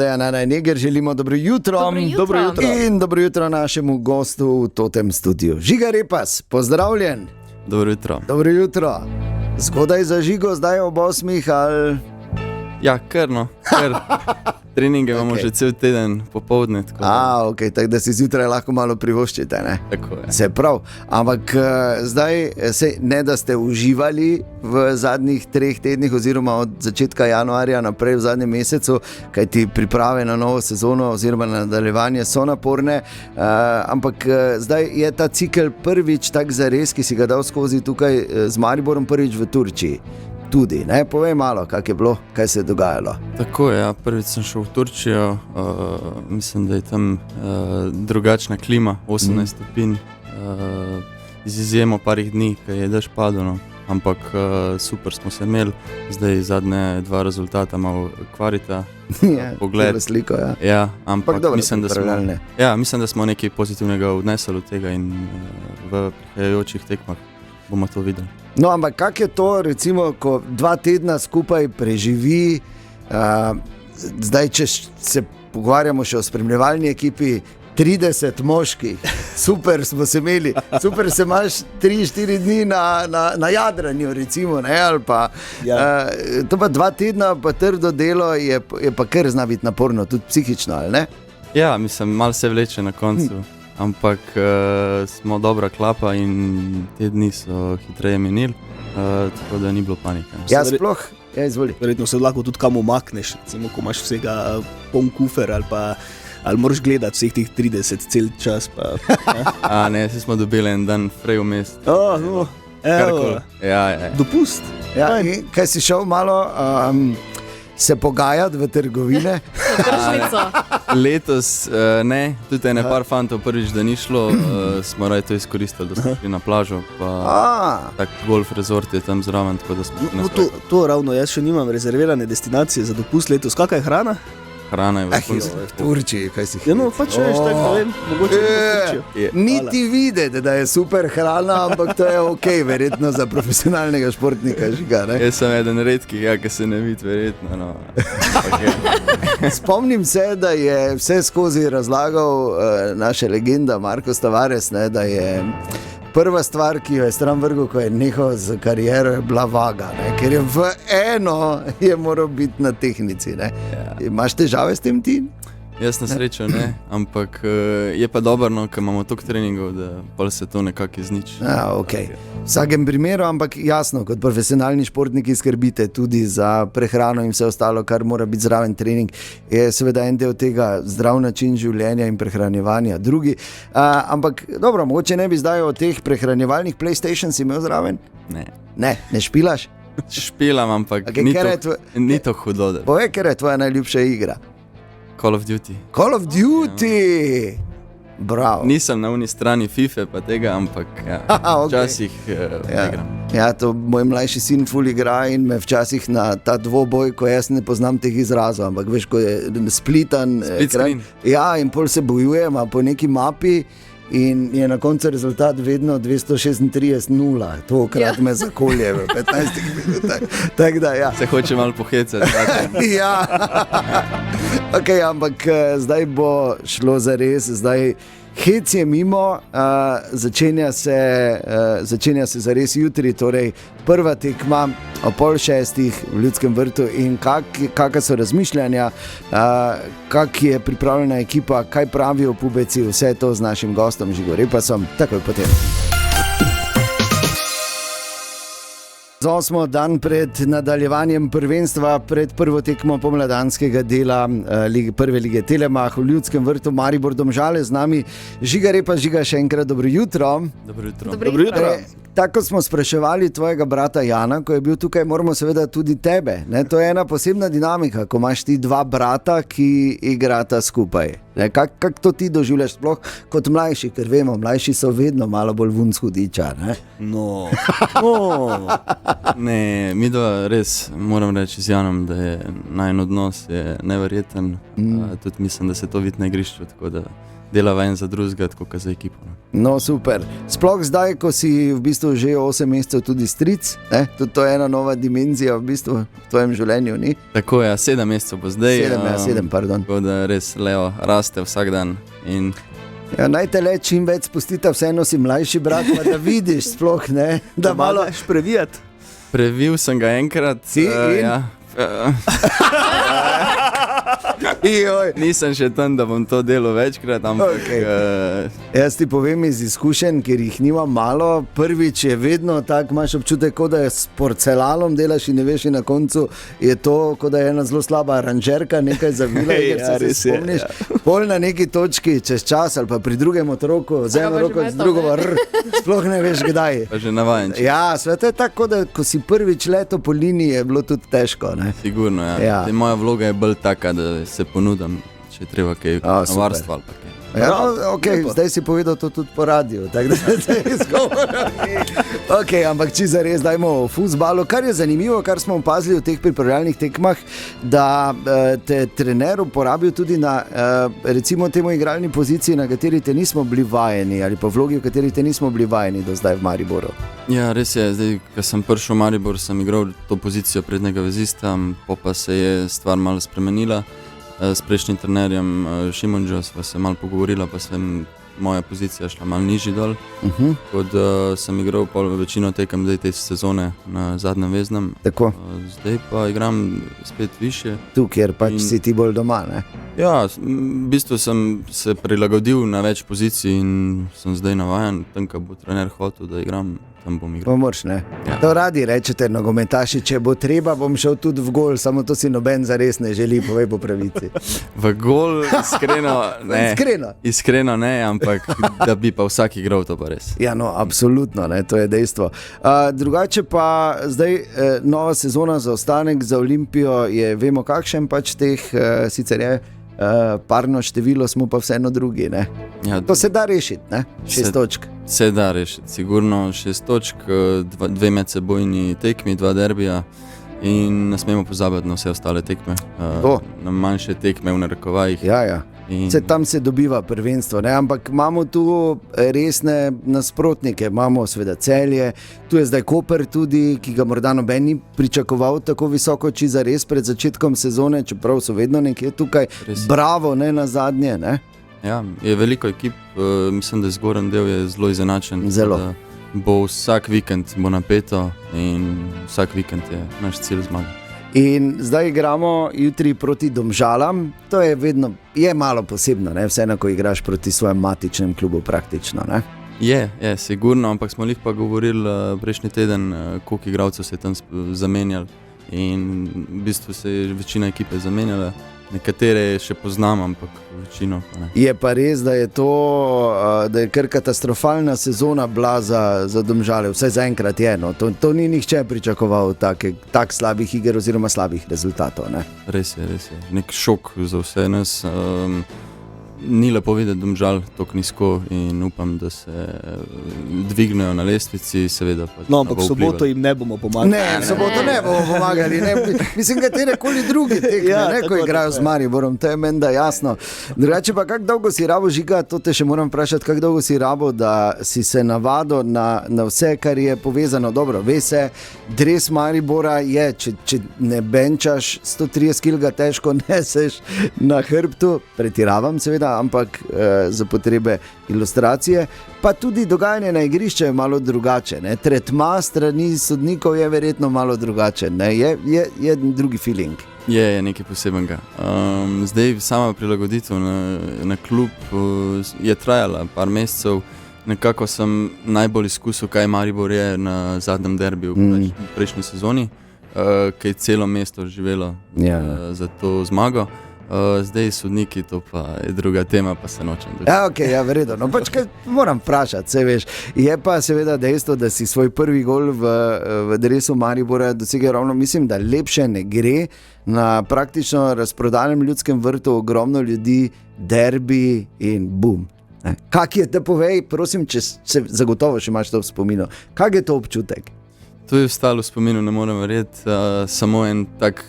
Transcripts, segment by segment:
Dejana Neger, želimo dobro jutro. Dobro jutro. In dobro jutro našemu gostu v Totem studiu. Žiga Repas, pozdravljen. Dobro jutro. Dobro jutro. Zgodaj za Žigo, zdaj ob 8 ali... Ja, kar. Treninge imamo že cel teden popoldne. Ok, tako da si zjutraj lahko malo privoščite, ne? Tako je. Se prav, ampak zdaj se ne, da ste uživali v zadnjih 3 tednih oziroma od začetka januarja naprej v zadnjem mesecu, kajti priprave na novo sezono oziroma na nadaljevanje so naporne, ampak zdaj je ta cikel prvič tak zares, ki si ga dal skozi tukaj z Mariborom, prvič v Turčiji. Tudi, ne? Povej malo, kako je bilo, kaj se je dogajalo. Tako je, ja. Prvič sem šel v Turčijo, mislim, da je tam drugačna klima, 18 stopinj, z izjemo parih dni, kaj je dež padlo, no. Ampak super smo se imeli, zdaj zadnje 2 rezultata malo kvarita, pogled. Sliko, ja. Ja, ampak dobro, mislim, da smo nekaj pozitivnega odnesli od tega in v prihajajočih tekmah bomo to videli. No, ampak kako je to, recimo, ko 2 tedna skupaj preživi, zdaj, če se pogovarjamo še o spremljevalni ekipi, 30 moških, super smo se imeli, super se imaš 3-4 dni na jadranju, recimo, ne, ali pa, to pa 2 tedna, pa trdo delo je pa kar zna biti naporno, tudi psihično, ali ne? Ja, mislim, malo se vleče na koncu. Ampak smo dobra klapa in te dni so hitreje menili, tako da ni bilo panike. Ja, sploh, izvoli. Verjetno se lahko tudi kam umakneš, recimo, ko imaš vsega poln kufer ali moraš gledati vseh tih 30 cel čas. Pa, ne, se smo dobili en dan frej vmes. Evo, dopust. Ja, kaj si šel malo se pogajati v trgovine? Letos ne, tudi ene par fantov prvič, da ni šlo, smo raje to izkoristili, da smo šli na plažo, pa tak golf resort je tam zraven, tako da smo šli na sprehod. To ravno, jaz še nimam rezervirane destinacije za dopust letos. Kakaj je hrana? Hrana je v Turčiji, kaj si Ja, no, pač veš, tako povem, mogoče v Turčijo. Niti videti, da je super hrana, ampak to je okej, verjetno za profesionalnega športnika, Žiga, ne? Jaz sem eden redkih, ki se ne vidi, verjetno, no. Spomnim se, da je vse skozi razlagal naša legenda Marko Tavares, ne, da je prva stvar, ki jo je stran vrgel, ko je nehal z kariero, je bila vaga, ne? Ker je v eno je moral biti na tehnici. Ne? Ja. Imaš težave s tem ti? Jaz na srečo ne, ampak je pa dobro, no, ker imamo toliko treningov, da pa se to nekako izniči. Okay. V vsakem primeru, ampak jasno, kot profesionalni športniki skrbite tudi za prehrano in vse ostalo, kar mora biti zraven trening, je seveda en del tega zdrav način življenja in prehranjevanja. Drugi, ampak dobro, mogoče ne bi zdaj o teh prehranjevalnih PlayStation si imel zraven? Ne špilaš? Špilam, ampak ni to hudo. Povej, ker je tvoja najljubša igra? Call of Duty. Call of Duty! Bravo. Nisem na uni strani FIFA pa tega, ampak včasih igram. Ja, to moj mlajši sin ful igra in me včasih na ta dvoboj, ko jaz ne poznam teh izrazov, ampak veš, ko je splitan ekran. Ja, in pol se bojujemo po neki mapi in je na koncu rezultat vedno 236-0. Tokrat me zakolje v 15 minutah. Tak da, ja. Se hoče malo pohecati. Ja. Ok, ampak zdaj bo šlo za res, zdaj hec je mimo, začenja se zares jutri, torej prva tekma o 5:30 v Ljudskem vrtu in kakšna so razmišljanja, kak je pripravljena ekipa, kaj pravijo pubeci, vse to z našim gostom Žigo Repasom, takoj potem. Smo dan pred nadaljevanjem prvenstva, pred prvo tekmo pomladanskega dela prve lige Telemach v Ljudskem vrtu Maribor Domžale, z nami Žiga Repas. Žiga, še enkrat dobro jutro. Dobro jutro. Tako smo spraševali tvojega brata Jana, ko je bil tukaj, moramo seveda tudi tebe. Ne? To je ena posebna dinamika, ko imaš ti 2 brata, ki igrata skupaj. Kako to ti doživljaš sploh kot mlajši, ker vemo, mlajši so vedno malo bolj vunc hudiča, ne? No. Ne, mi dva res moram reči z Janom, da je najin odnos je neverjeten. Tudi mislim, da se to vidi na igrišču, tako da delava en za drugega, tako kot za ekipo. No, super. Sploh zdaj, ko si v bistvu bistvu že 8 mesecev tudi stric, ne? Tudi to je ena nova dimenzija v bistvu v tvojem življenju, ni? Tako je, 7 mesecev bo zdaj. 7, pardon. Tako da res Leo raste vsak dan. In Ja, naj te le čim več spustita, vseeno si mlajši brat, pa da vidiš sploh, ne? Da malo previjati. previl sem ga enkrat. Si in? Ja. Joj. Nisem še tam, da bom to delal večkrat, ampak Okej. Jaz ti povem iz izkušenj, ker jih nimam malo. Prvič je vedno tak, imaš občutek, kot da je s porcelanom delaš in ne veš, in na koncu je to, kot da je ena zelo slaba aranžerka, nekaj zavila, ker Ja, se res je, spomniš. Pol na neki točki, čez čas ali pa pri drugem otroku, vzemi pa že roko z metal, drugo, sploh ne veš, kdaj. pa že navajen. Ja, svet je tako, da ko si prvič leto po liniji, je bilo tudi težko, ne? Sigurno, ja. Ja. Moja vloga je bolj taka, da se ponudim, če je treba kaj super. varstva ali pa kaj. Ja, okay, zdaj si povedal to tudi po radiju, tako da se izgovora. Okay, ampak če zares dajmo o fuzbalu, kar je zanimivo, kar smo opazili v teh pripravljalnih tekmah, da te trener uporabil tudi na recimo temu igralni poziciji, na kateri te nismo bili vajeni, ali pa vlogi, v kateri te nismo bili vajeni do zdaj v Mariboru. Ja, res je, zdaj, ko sem prišel v Maribor, sem igral to pozicijo prednjega vezista, pa se je stvar malo spremenila. S prejšnjim trenerjem Šimunžo sva se malo pogovorila, pa sem moja pozicija šla malo nižji dol. Kot sem igral večino tekem te sezone na zadnjem veznem. Tako, Zdaj pa igram spet više. tu, kjer pač si ti bolj doma, ne? Ja, v bistvu sem se prilagodil na več pozicij in sem zdaj navajen, tam, ko bo trener hotel, da igram, tam bom igral. Pomorš, ne? To radi rečete nogometaši, če bo treba, bom šel tudi v gol, samo to si noben zares ne želi, povej po pravici. V gol iskreno ne. Iskreno ne, ampak da bi pa vsak igral, to pa res. Ja, no, absolutno, ne, to je dejstvo. Drugače pa zdaj nova sezona za ostanek za Olimpijo je, vemo kakšen pač teh, sicer je parno število, smo pa vseeno drugi, ne. Ja, To se da rešiti, ne, 6 Se- točk. se da rešiti, sigurno 6 točk, 2 medsebojni tekmi, 2 derbija in ne smemo pozabiti na vse ostale tekme, To. na manjše tekme v narekovajih. Ja. In Tam se dobiva prvenstvo, ne? Ampak imamo tu resne nasprotnike, imamo seveda Celje, tu je zdaj Koper tudi, ki ga morda noben ni pričakoval tako visoko, či za res pred začetkom sezone, čeprav so vedno nekje tukaj. Res. Bravo, ne na zadnje, ne? Ja, je veliko ekip, mislim, da je zgoren del je zelo izenačen. Zelo. tako da Bo vsak vikend bo napeto in vsak vikend je naš cilj zmaga. In zdaj igramo jutri proti Domžalam, to je vedno, je malo posebno, ne? Vseeno, ko igraš proti svojem matičnem klubu praktično, ne? Je, sigurno, ampak smo lih pa govorili prejšnji teden, koliko igralcev se je tam zamenjalo in v bistvu se je večina ekipe zamenjala. Nekatere še poznam, ampak večino pa ne. Je pa res, da je to, da je kar katastrofalna sezona bila za Domžale, vsaj zaenkrat je. No. To ni nihče pričakoval tak slabih iger oziroma slabih rezultatov. Ne. Res je. Nek šok za vse nas. Ni lepo videti Domžal tako nizko in upam, da se dvignejo na lestvici, seveda. No, ampak v soboto jim ne bomo pomagali. Ne, v soboto ne bomo pomagali. Ne. Mislim, katerekoli drugi tekme, Ja, ne, ko tako, igrajo tako z je. Mariborom, to je menda jasno. Drugače pa, kako dolgo si rabo, Žiga, to te še moram vprašati, kako dolgo si rabo, da si se navadil na vse, kar je povezano. Dobro, ve se, dres Maribora je, če ne benčaš 130 kg, ga težko neseš na hrbtu, pretiravam seveda, ampak za potrebe ilustracije, pa tudi dogajanje na igrišču je malo drugače, ne? Tretma strani sodnikov je verjetno malo drugačen, ne? Je drugi feeling. Je nekaj posebenega. Zdaj sama prilagoditev na klub je trajala par mesecev. Nekako sem najbolj izkusil, kaj Maribor je na zadnjem derbiju v prejšnji sezoni, ki je celo mesto živelo za to zmago. Zdaj sodniki, to pa je druga tema, pa se nočem dotakniti. Ja, ok, ja, verjetno. No, pač kaj moram vprašati, se veš. Je pa seveda dejstvo, da si svoj prvi gol v dresu Maribora dosegel ravno, mislim, da lepše ne gre. Na praktično razprodanem Ljudskem vrtu ogromno ljudi, derbi in bum. Kak je te povej, prosim, če se zagotovo še imaš to v spominu. Kak je to občutek? To je ostalo v spominu, ne morem verjeti, samo en tak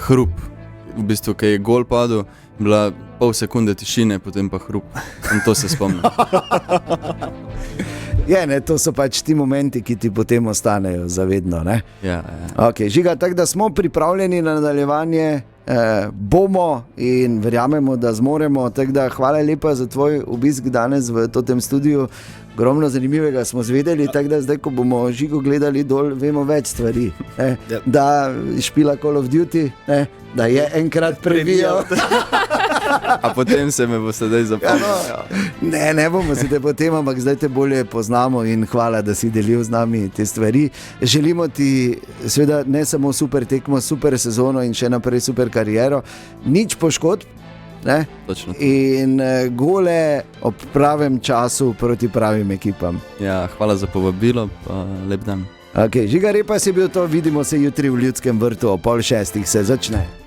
hrup. V bistvu, ko je gol padel, bila pol sekunde tišine, potem pa hrup. In to se spomnim. To so pač ti momenti, ki ti potem ostanejo zavedno. Ja. Okay, Žiga, tako da smo pripravljeni na nadaljevanje, bomo in verjamemo, da zmoremo. Tako da hvala lepa za tvoj obisk danes v tem studiu. Ogromno zanimivega smo zvedeli, tako da zdaj, ko bomo Žigo gledali dol, vemo več stvari. Da špila Call of Duty, da je enkrat prebijal. A potem se me bo sedaj zapomnil. Ne bomo se te potem, ampak zdaj te bolje poznamo in hvala, da si delil z nami te stvari. Želimo ti seveda ne samo super tekmo, super sezono in še naprej super kariero, nič poškodb. In gole ob pravem času proti pravim ekipam. Ja, hvala za povabilo, pa lep dan. Okay, Žiga Repas je bil to, vidimo se jutri v Ljudskem vrtu, ob 5:30 se začne.